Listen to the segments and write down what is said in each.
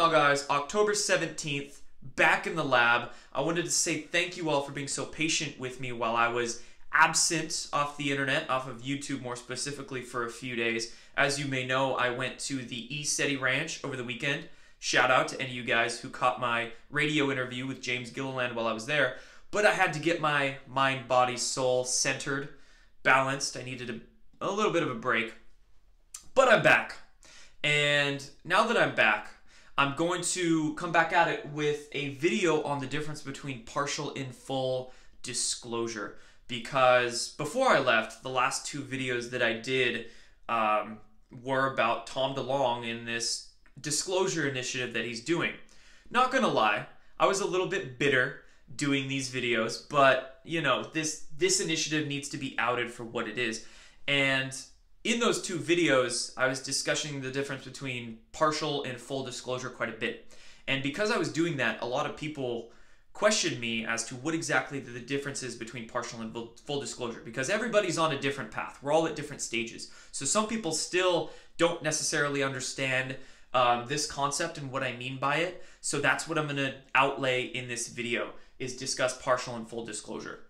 y'all guys, October 17th, back in the lab. I wanted to say thank you all for being so patient with me while I was absent off the internet, off of YouTube more specifically, for a few days. As you may know, I went to the ECETI Ranch over the weekend. Shout out to any of you guys who caught my radio interview with James Gilliland while I was there. But I had to get my mind, body, soul centered, balanced. I needed a little bit of a break. But I'm back. And now that I'm back, I'm going to come back at it with a video on the difference between partial and full disclosure. Because before I left, the last two videos that I did were about Tom DeLonge and this disclosure initiative that he's doing. Not gonna lie, I was a little bit bitter doing these videos, but you know, this initiative needs to be outed for what it is. And in those two videos, I was discussing the difference between partial and full disclosure quite a bit. And because I was doing that, a lot of people questioned me as to what exactly the difference is between partial and full disclosure, because everybody's on a different path. We're all at different stages. So some people still don't necessarily understand this concept and what I mean by it. So that's what I'm going to outlay in this video, is discuss partial and full disclosure.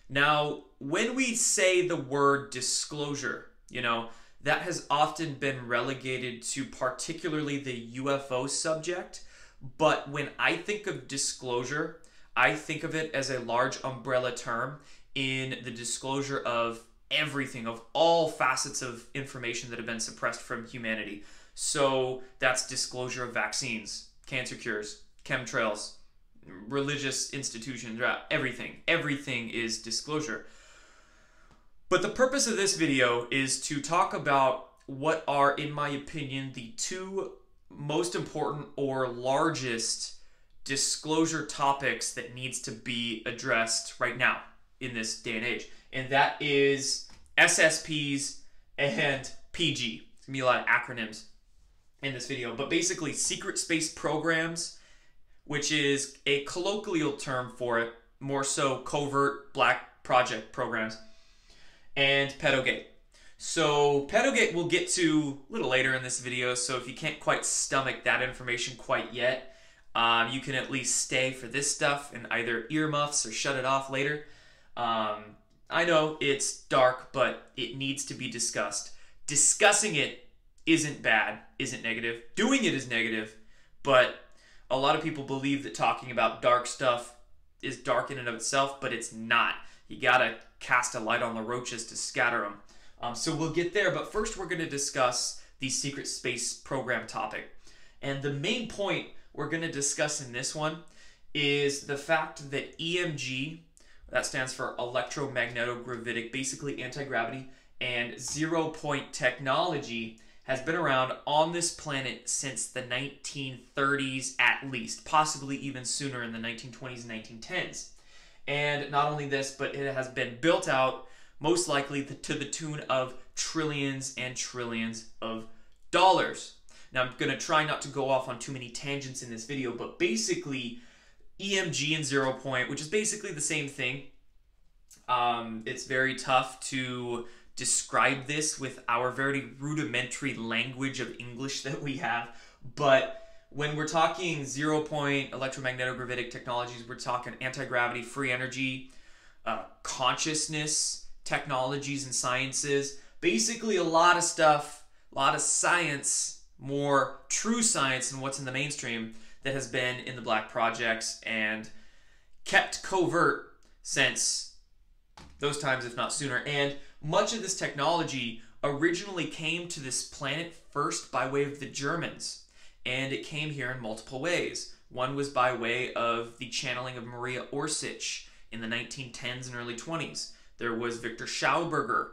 Now, when we say the word disclosure, you know, that has often been relegated to particularly the UFO subject. But when I think of disclosure, I think of it as a large umbrella term in the disclosure of everything, of all facets of information that have been suppressed from humanity. So that's disclosure of vaccines, cancer cures, chemtrails, religious institutions, everything. Everything is disclosure. But the purpose of this video is to talk about what are, in my opinion, the two most important or largest disclosure topics that needs to be addressed right now in this day and age. And that is SSPs and PG. It's gonna be a lot of acronyms in this video, but basically secret space programs, which is a colloquial term for it, more so covert black project programs, and Pedogate. So Pedogate we'll get to a little later in this video, so if you can't quite stomach that information quite yet, you can at least stay for this stuff and either earmuffs or shut it off later. I know it's dark, but it needs to be discussed. Discussing it isn't bad, isn't negative. Doing it is negative, but a lot of people believe that talking about dark stuff is dark in and of itself, but it's not. You gotta cast a light on the roaches to scatter them. So we'll get there, but first we're gonna discuss the secret space program topic. And the main point we're gonna discuss in this one is the fact that EMG, that stands for electromagnetic-gravitic, basically anti-gravity, and zero-point technology has been around on this planet since the 1930s at least, possibly even sooner in the 1920s and 1910s. And not only this, but it has been built out most likely to the tune of trillions and trillions of dollars. Now, I'm going to try not to go off on too many tangents in this video, but basically EMG and 0 point, which is basically the same thing. It's very tough to describe this with our very rudimentary language of English that we have, but when we're talking 0 point electromagnetic-gravitic technologies, we're talking anti-gravity, free energy, consciousness technologies and sciences. Basically a lot of stuff, a lot of science, more true science than what's in the mainstream, that has been in the black projects and kept covert since those times, if not sooner. And much of this technology originally came to this planet first by way of the Germans. And it came here in multiple ways. One was by way of the channeling of Maria Orsich in the 1910s and early 20s. There was Victor Schauberger,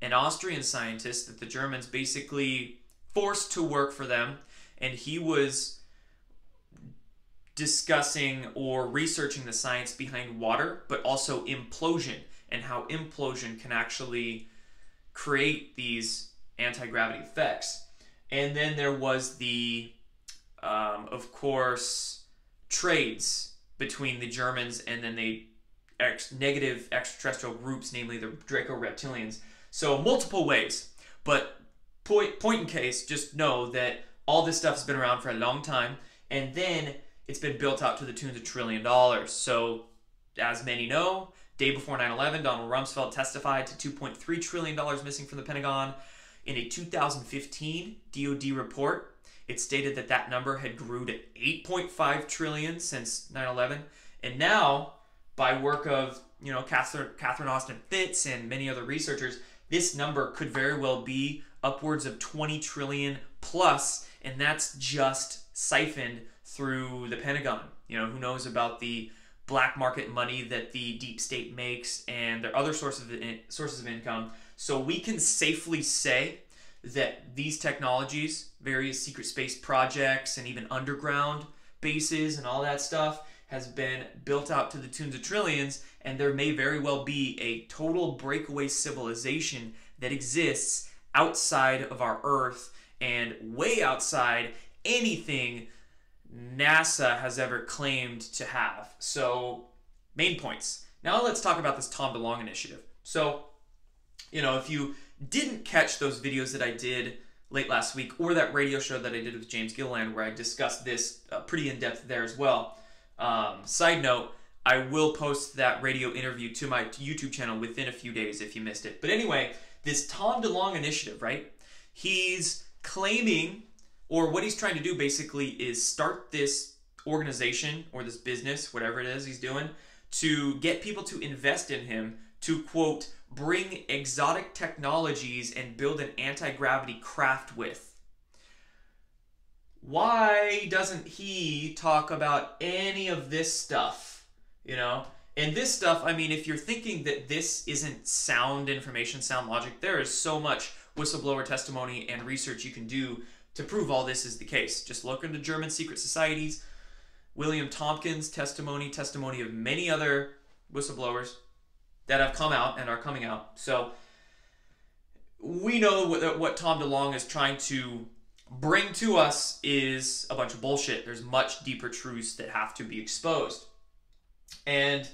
an Austrian scientist that the Germans basically forced to work for them, and he was discussing or researching the science behind water, but also implosion, and how implosion can actually create these anti-gravity effects. And then there was the of course, trades between the Germans and then the negative extraterrestrial groups, namely the Draco reptilians. So multiple ways, but point in case, just know that all this stuff's been around for a long time, And then it's been built out to the tunes of $1 trillion. So, as many know, day before 9/11, Donald Rumsfeld testified to $2.3 trillion missing from the Pentagon. In a 2015 DoD report, it stated that that number had grew to $8.5 trillion since 9/11. And now, by work of Catherine Austin Fitts and many other researchers, this number could very well be upwards of 20 trillion plus, and that's just siphoned through the Pentagon. Who knows about the black market money that the deep state makes and their other sources of income. So we can safely say that these technologies, various secret space projects and even underground bases and all that stuff, has been built out to the tunes of trillions, and there may very well be a total breakaway civilization that exists outside of our Earth and way outside anything NASA has ever claimed to have. So, main points. Now let's talk about this Tom DeLonge initiative. So, if you didn't catch those videos that I did late last week, or that radio show that I did with James Gilliland where I discussed this pretty in depth there as well. Side note, I will post that radio interview to my YouTube channel within a few days if you missed it. But anyway, this Tom DeLonge initiative, right? He's claiming, or what he's trying to do basically is start this organization or this business, whatever it is he's doing, to get people to invest in him to, quote, bring exotic technologies and build an anti-gravity craft with. Why doesn't he talk about any of this stuff? And this stuff, if you're thinking that this isn't sound information, sound logic, there is so much whistleblower testimony and research you can do to prove all this is the case. Just look into German secret societies, William Tompkins' testimony of many other whistleblowers that have come out and are coming out. So we know what Tom DeLonge is trying to bring to us is a bunch of bullshit. There's much deeper truths that have to be exposed. And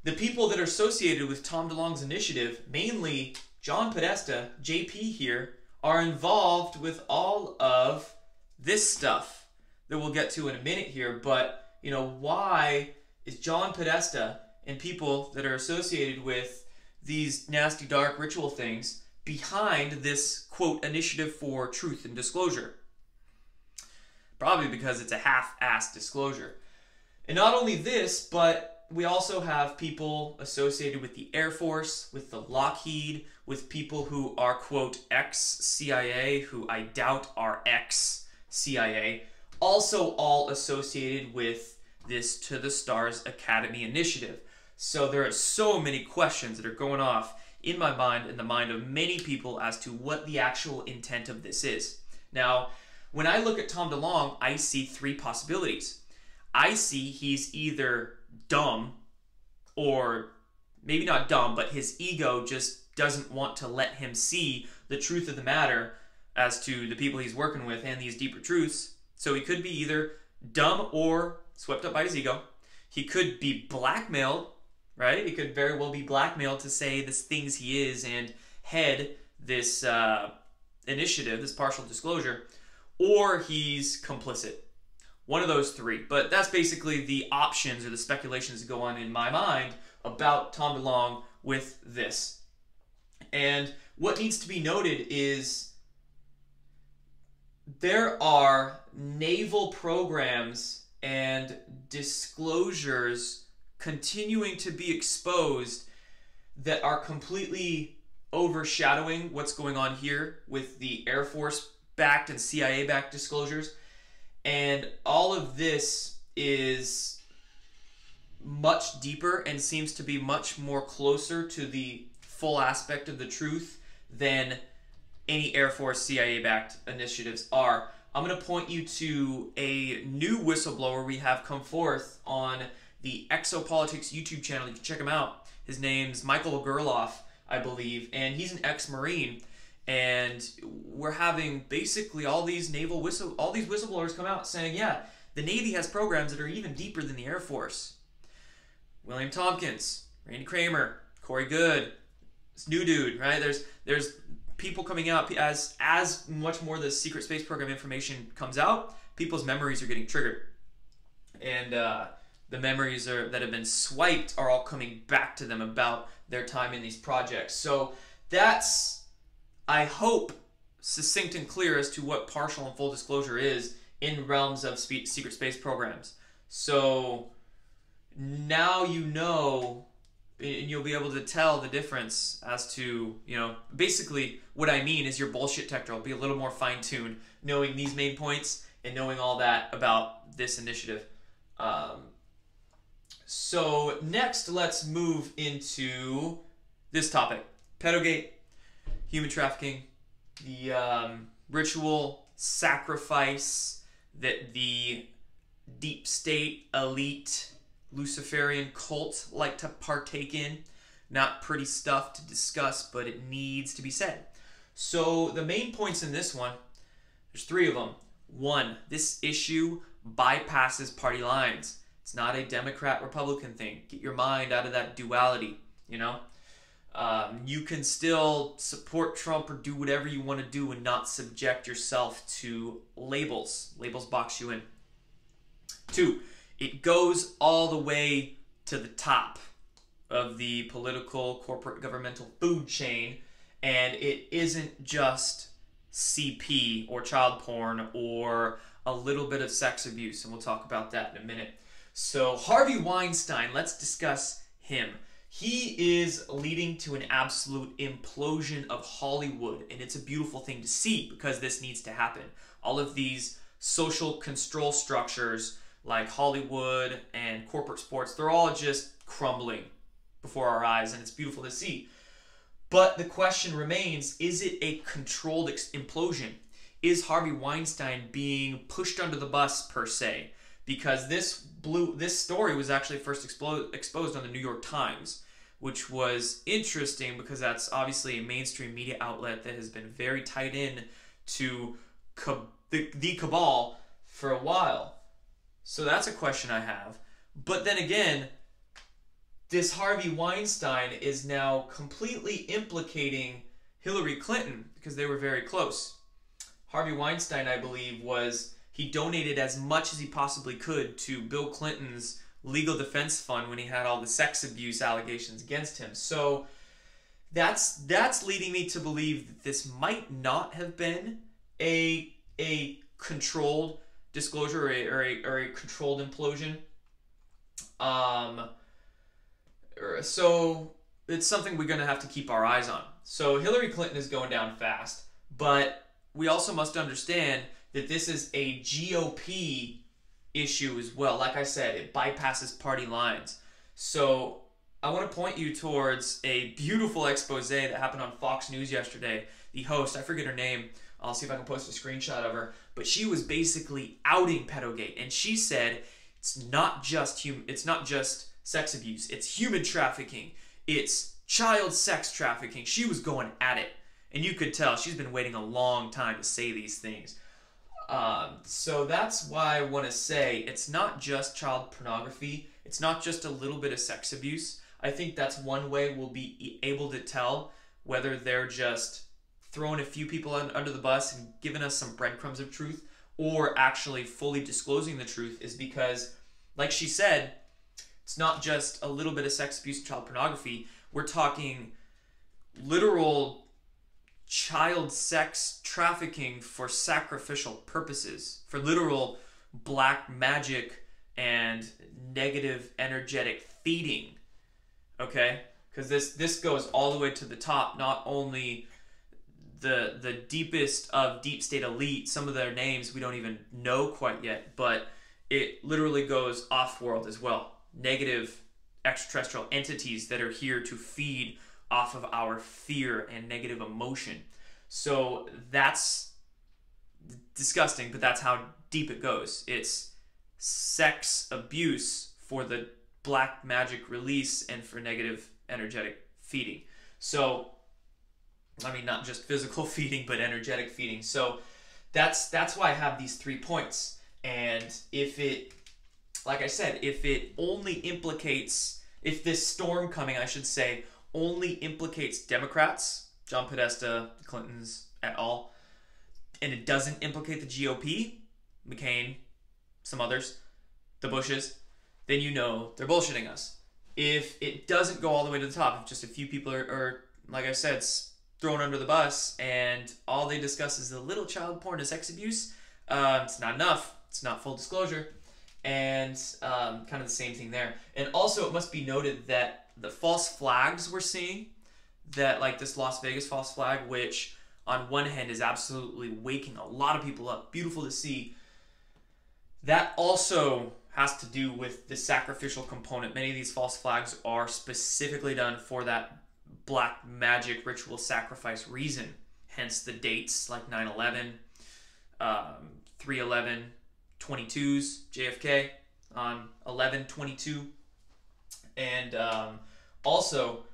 the people that are associated with Tom DeLonge's initiative, mainly John Podesta, JP here, are involved with all of this stuff that we'll get to in a minute here. But, why is John Podesta and people that are associated with these nasty, dark ritual things behind this, quote, initiative for truth and disclosure? Probably because it's a half-assed disclosure. And not only this, but we also have people associated with the Air Force, with the Lockheed, with people who are, quote, ex-CIA, who I doubt are ex-CIA, also all associated with this To the Stars Academy initiative. So there are so many questions that are going off in my mind and the mind of many people as to what the actual intent of this is. Now, when I look at Tom DeLonge, I see three possibilities. I see he's either dumb, or maybe not dumb, but his ego just doesn't want to let him see the truth of the matter as to the people he's working with and these deeper truths. So he could be either dumb or swept up by his ego. He could be blackmailed, right? He could very well be blackmailed to say the things he is and head this initiative, this partial disclosure, or he's complicit. One of those three. But that's basically the options or the speculations that go on in my mind about Tom DeLonge with this. And what needs to be noted is there are naval programs and disclosures continuing to be exposed that are completely overshadowing what's going on here with the Air Force-backed and CIA-backed disclosures. And all of this is much deeper and seems to be much more closer to the full aspect of the truth than any Air Force CIA-backed initiatives are. I'm going to point you to a new whistleblower we have come forth on the Exopolitics YouTube channel. You can check him out. His name's Michael Gerloff, I believe, and he's an ex-Marine. And we're having basically all these whistleblowers come out saying, yeah, the Navy has programs that are even deeper than the Air Force. William Tompkins, Randy Kramer, Corey Goode, this new dude, right? There's people coming out as much more of the secret space program information comes out. people's memories are getting triggered. And the memories that have been swiped are all coming back to them about their time in these projects. So that's, I hope, succinct and clear as to what partial and full disclosure is in realms of secret space programs. So now you know, and you'll be able to tell the difference as to, basically what I mean is your bullshit detector will be a little more fine-tuned, knowing these main points and knowing all that about this initiative. So next, let's move into this topic: Pedogate, human trafficking, the ritual sacrifice that the deep state elite Luciferian cult like to partake in. Not pretty stuff to discuss, but it needs to be said. So the main points in this one, there's 3 of them. 1, this issue bypasses party lines. It's not a Democrat-Republican thing. Get your mind out of that duality, You can still support Trump or do whatever you want to do and not subject yourself to labels. Labels box you in. 2, it goes all the way to the top of the political, corporate, governmental food chain, and it isn't just CP or child porn or a little bit of sex abuse, and we'll talk about that in a minute. So Harvey Weinstein, let's discuss him. He is leading to an absolute implosion of Hollywood, and it's a beautiful thing to see because this needs to happen. All of these social control structures like Hollywood and corporate sports, they're all just crumbling before our eyes, and it's beautiful to see. But the question remains, is it a controlled implosion? Is Harvey Weinstein being pushed under the bus, per se? Because this story was actually first exposed on the New York Times, which was interesting because that's obviously a mainstream media outlet that has been very tied in to the cabal for a while. So that's a question I have. But then again, this Harvey Weinstein is now completely implicating Hillary Clinton because they were very close. Harvey Weinstein, I believe, he donated as much as he possibly could to Bill Clinton's legal defense fund when he had all the sex abuse allegations against him. So that's leading me to believe that this might not have been a controlled disclosure or a controlled implosion. So it's something we're going to have to keep our eyes on. So Hillary Clinton is going down fast, but we also must understand that this is a GOP issue as well. Like I said, it bypasses party lines. So I want to point you towards a beautiful expose that happened on Fox News yesterday. The host, I forget her name, I'll see if I can post a screenshot of her, but she was basically outing Pedogate, and she said it's not just sex abuse, it's human trafficking, it's child sex trafficking. She was going at it, and you could tell she's been waiting a long time to say these things. So that's why I want to say it's not just child pornography, it's not just a little bit of sex abuse. I think that's one way we'll be able to tell whether they're just throwing a few people under the bus and giving us some breadcrumbs of truth, or actually fully disclosing the truth, is because, like she said, it's not just a little bit of sex abuse and child pornography. We're talking literal child sex trafficking for sacrificial purposes, for literal black magic and negative energetic feeding. Okay? Because this goes all the way to the top, not only the deepest of deep state elite, some of their names we don't even know quite yet, but it literally goes off-world as well. Negative extraterrestrial entities that are here to feed off of our fear and negative emotion. So that's disgusting, but that's how deep it goes. It's sex abuse for the black magic release and for negative energetic feeding. So I mean, not just physical feeding, but energetic feeding. So that's why I have these 3 points. And if it, like I said, if it only implicates, if this storm coming, I should say, only implicates Democrats, John Podesta, the Clintons, et al., and it doesn't implicate the GOP, McCain, some others, the Bushes, then you know they're bullshitting us. If it doesn't go all the way to the top, if just a few people are like I said, thrown under the bus and all they discuss is the little child porn and sex abuse, it's not enough. It's not full disclosure. And kind of the same thing there. And also it must be noted that the false flags we're seeing, that like this Las Vegas false flag, which on one hand is absolutely waking a lot of people up, beautiful to see, that also has to do with the sacrificial component. Many of these false flags are specifically done for that black magic ritual sacrifice reason. Hence the dates like 9/11, 3/11, 22s, JFK on 11/22. And also,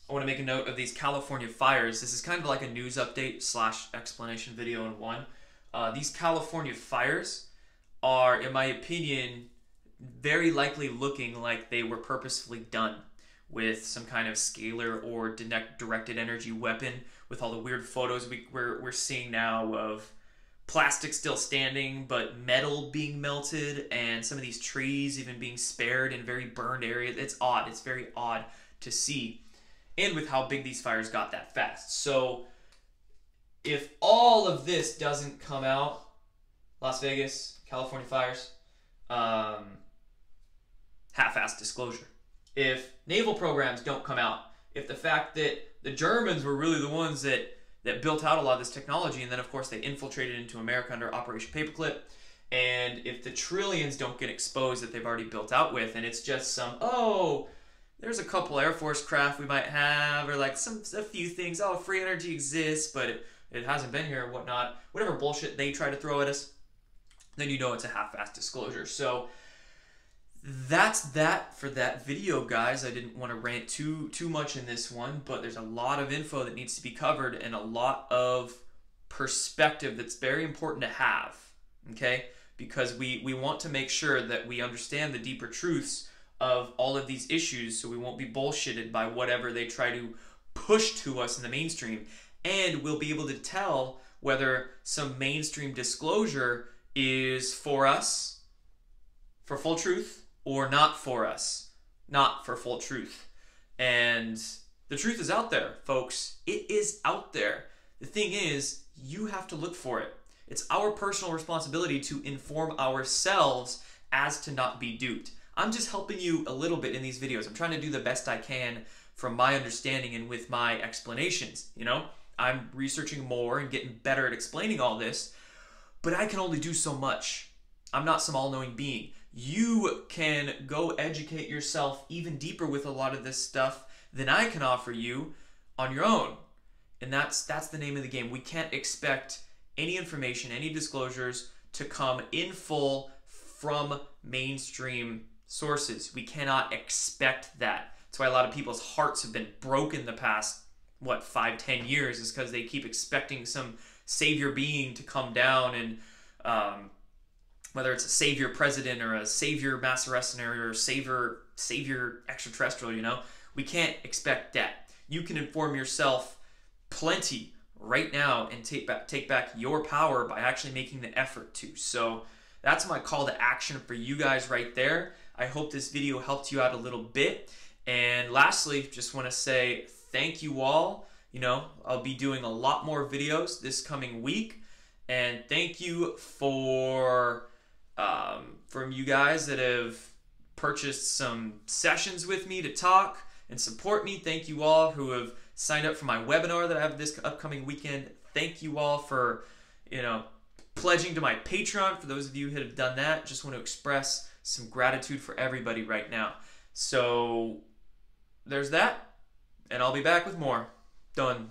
I want to make a note of these California fires. This is kind of like a news update / explanation video in one. These California fires are, in my opinion, very likely looking like they were purposefully done with some kind of scalar or directed energy weapon, with all the weird photos we're seeing now of plastic still standing but metal being melted, and some of these trees even being spared in very burned areas. It's odd. It's very odd to see, and with how big these fires got that fast. So if all of this doesn't come out, Las Vegas, California fires, half-assed disclosure. If naval programs don't come out, if the fact that the Germans were really the ones that built out a lot of this technology, and then of course they infiltrated into America under Operation Paperclip, and if the trillions don't get exposed that they've already built out with, and it's just some, oh, there's a couple Air Force craft we might have, or like a few things, oh, free energy exists, but it hasn't been here or whatnot, whatever bullshit they try to throw at us, then you know it's a half-assed disclosure. So that's that for that video, guys. I didn't want to rant too much in this one, but there's a lot of info that needs to be covered and a lot of perspective that's very important to have, okay? Because we want to make sure that we understand the deeper truths of all of these issues, so we won't be bullshitted by whatever they try to push to us in the mainstream, and we'll be able to tell whether some mainstream disclosure is for us, for full truth, or not for us, not for full truth. And the truth is out there, folks. It is out there. The thing is, you have to look for it. It's our personal responsibility to inform ourselves as to not be duped. I'm just helping you a little bit in these videos. I'm trying to do the best I can from my understanding and with my explanations, you know? I'm researching more and getting better at explaining all this, but I can only do so much. I'm not some all-knowing being. You can go educate yourself even deeper with a lot of this stuff than I can offer you on your own. And that's the name of the game. We can't expect any information, any disclosures to come in full from mainstream sources. We cannot expect that. That's why a lot of people's hearts have been broken the past, 5-10 years, is because they keep expecting some savior being to come down and whether it's a savior president or a savior mass arrestioner or savior extraterrestrial, you know, we can't expect that. You can inform yourself plenty right now and take back your power by actually making the effort to. So that's my call to action for you guys right there. I hope this video helped you out a little bit. And lastly, just want to say thank you all. You know, I'll be doing a lot more videos this coming week. And thank you for from you guys that have purchased some sessions with me to talk and support me. Thank you all who have signed up for my webinar that I have this upcoming weekend. Thank you all for, you know, pledging to my Patreon. For those of you who have done that, just want to express some gratitude for everybody right now. So there's that, and I'll be back with more. Done.